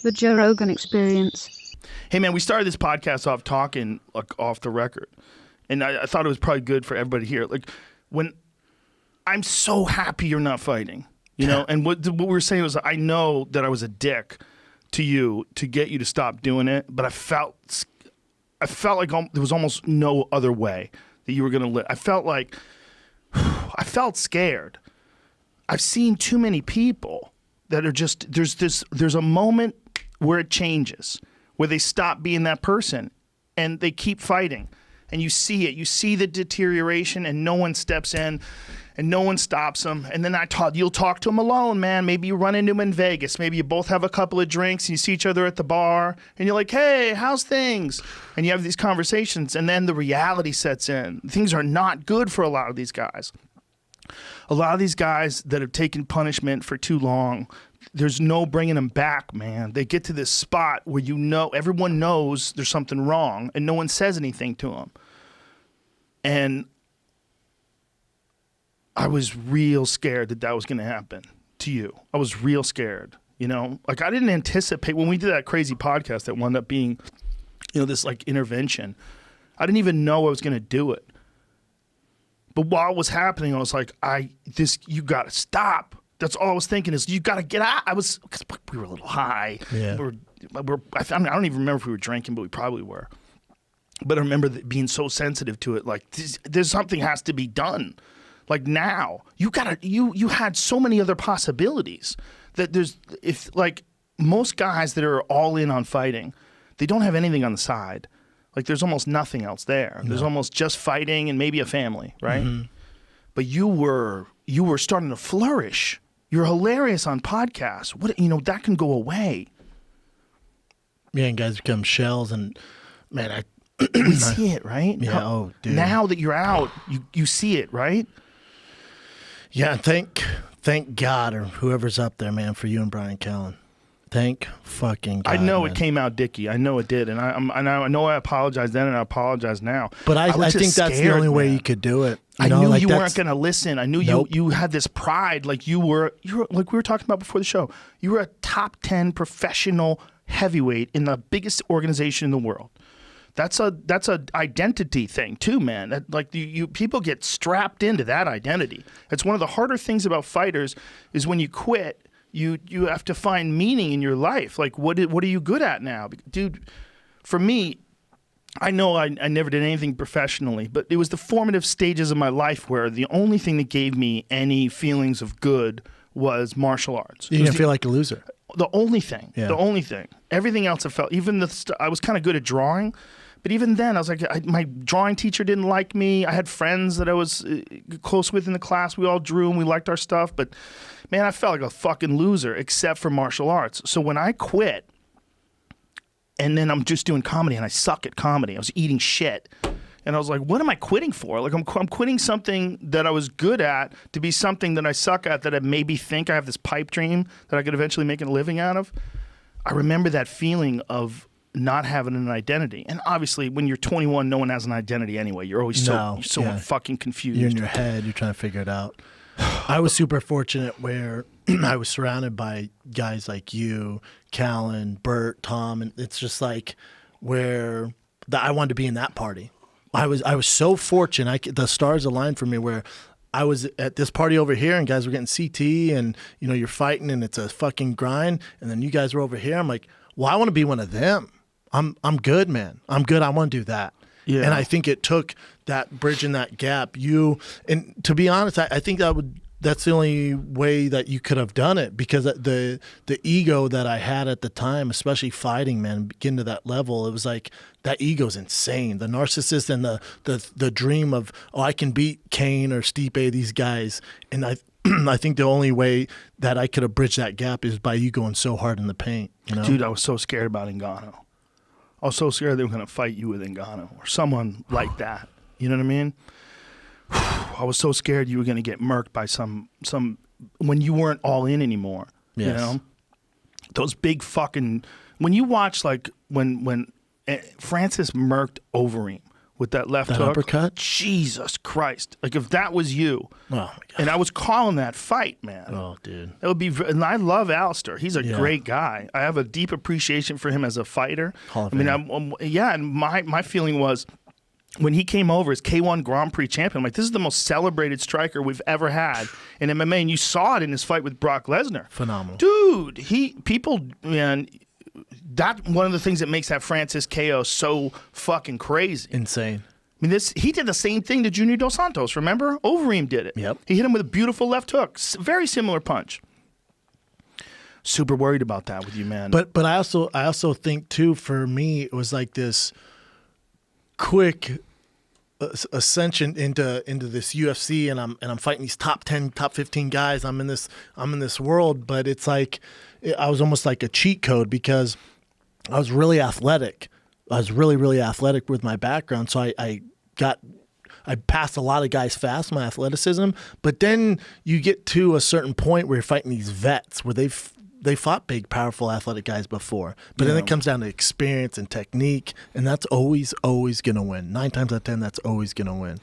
The Joe Rogan Experience. Hey, man, we started this podcast off talking like off the record. And I thought it was probably good for everybody here. Like, when I'm so happy you're not fighting, you know? And what we were saying was, I know that I was a dick to you to get you to stop doing it, but I felt like there was almost no other way that you were going to live. I felt scared. I've seen too many people that are just, there's a moment where it changes, where they stop being that person and they keep fighting. And you see it. You see the deterioration and no one steps in and no one stops them. And then you'll talk to them alone, man. Maybe you run into them in Vegas. Maybe you both have a couple of drinks and you see each other at the bar and you're like, hey, how's things? And you have these conversations and then the reality sets in. Things are not good for a lot of these guys. A lot of these guys that have taken punishment for too long, there's no bringing them back, man. They get to this spot where everyone knows there's something wrong and no one says anything to them. And I was real scared that was going to happen to you. I was real scared, you know? Like, I didn't anticipate, when we did that crazy podcast that wound up being, this like intervention, I didn't even know I was going to do it. But while it was happening, I was like, you got to stop. That's all I was thinking is, you got to get out. Because we were a little high. Yeah. I don't even remember if we were drinking, but we probably were. But I remember being so sensitive to it. Like, there's something has to be done. Like, now you had so many other possibilities that most guys that are all in on fighting, they don't have anything on the side. Like, there's almost nothing else there. No. There's almost just fighting and maybe a family, right? Mm-hmm. But you were starting to flourish. You're hilarious on podcasts. That can go away. Yeah, and guys become shells, and man, we see it, right? Yeah. Dude. Now that you're out, you see it, right? Yeah. Thank God, or whoever's up there, man, for you and Brian Callen. Thank fucking God. I know, man. It came out dicky. I know it did, and I know I apologize then, and I apologize now. But I think that's the only way you could do it. I knew you weren't going to listen. I knew you had this pride, like you were like we were talking about before the show. You were a top 10 professional heavyweight in the biggest organization in the world. That's a identity thing too, man. People get strapped into that identity. It's one of the harder things about fighters is when you quit. You have to find meaning in your life. Like, what are you good at now? Dude, for me, I know I never did anything professionally, but it was the formative stages of my life where the only thing that gave me any feelings of good was martial arts. You didn't feel like a loser. The only thing. Yeah. The only thing. Everything else I felt, I was kind of good at drawing, but even then I was like, my drawing teacher didn't like me. I had friends that I was close with in the class. We all drew and we liked our stuff, but man, I felt like a fucking loser except for martial arts. So when I quit, and then I'm just doing comedy, and I suck at comedy. I was eating shit. And I was like, what am I quitting for? Like, I'm quitting something that I was good at to be something that I suck at, that I maybe think I have this pipe dream that I could eventually make a living out of. I remember that feeling of not having an identity. And obviously, when you're 21, no one has an identity anyway. You're always so fucking confused. You're in your head. You're trying to figure it out. I was super fortunate where I was surrounded by guys like you, Callen, Bert, Tom, and it's just like where I wanted to be in that party. I was so fortunate. The stars aligned for me where I was at this party over here and guys were getting CT and you're fighting and it's a fucking grind, and then you guys were over here. I'm like, well, I want to be one of them. I'm good, man. I'm good. I want to do that. Yeah. And I think it took that bridging that gap. And to be honest, I think that's the only way that you could have done it, because the ego that I had at the time, especially fighting, man, getting to that level, it was like that ego's insane. The narcissist and the dream of, I can beat Kane or Stipe, these guys. And I think the only way that I could have bridged that gap is by you going so hard in the paint. Dude, I was so scared about Ngannou. I was so scared they were going to fight you with Ngannou or someone like that. You know what I mean? I was so scared you were going to get murked by some when you weren't all in anymore. Yes. You know? Those big fucking, when you watch like when Francis murked Overeem, with that left That hook. uppercut? Jesus Christ. Like if that was you. Oh, my God. And I was calling that fight, man. Oh, dude. It would be, and I love Alistair. He's a great guy. I have a deep appreciation for him as a fighter. Hall of I mean, Fame. and my feeling was when he came over as K1 Grand Prix champion, I'm like, this is the most celebrated striker we've ever had in MMA, and you saw it in his fight with Brock Lesnar. Phenomenal. Dude, man, that's one of the things that makes that Francis KO so fucking crazy. Insane. I mean, he did the same thing to Junior Dos Santos, remember? Overeem did it. Yep. He hit him with a beautiful left hook. Very similar punch. Super worried about that with you, man. But I also think too, for me, it was like this quick ascension into this UFC, and I'm fighting these top 10, top 15 guys. I'm in this world, but it's like I was almost like a cheat code because I was really athletic. I was really, really athletic with my background, so I passed a lot of guys fast, my athleticism. But then you get to a certain point where you're fighting these vets where they fought big, powerful, athletic guys before. But then it comes down to experience and technique, and that's always going to win. 9 times out of 10, that's always going to win.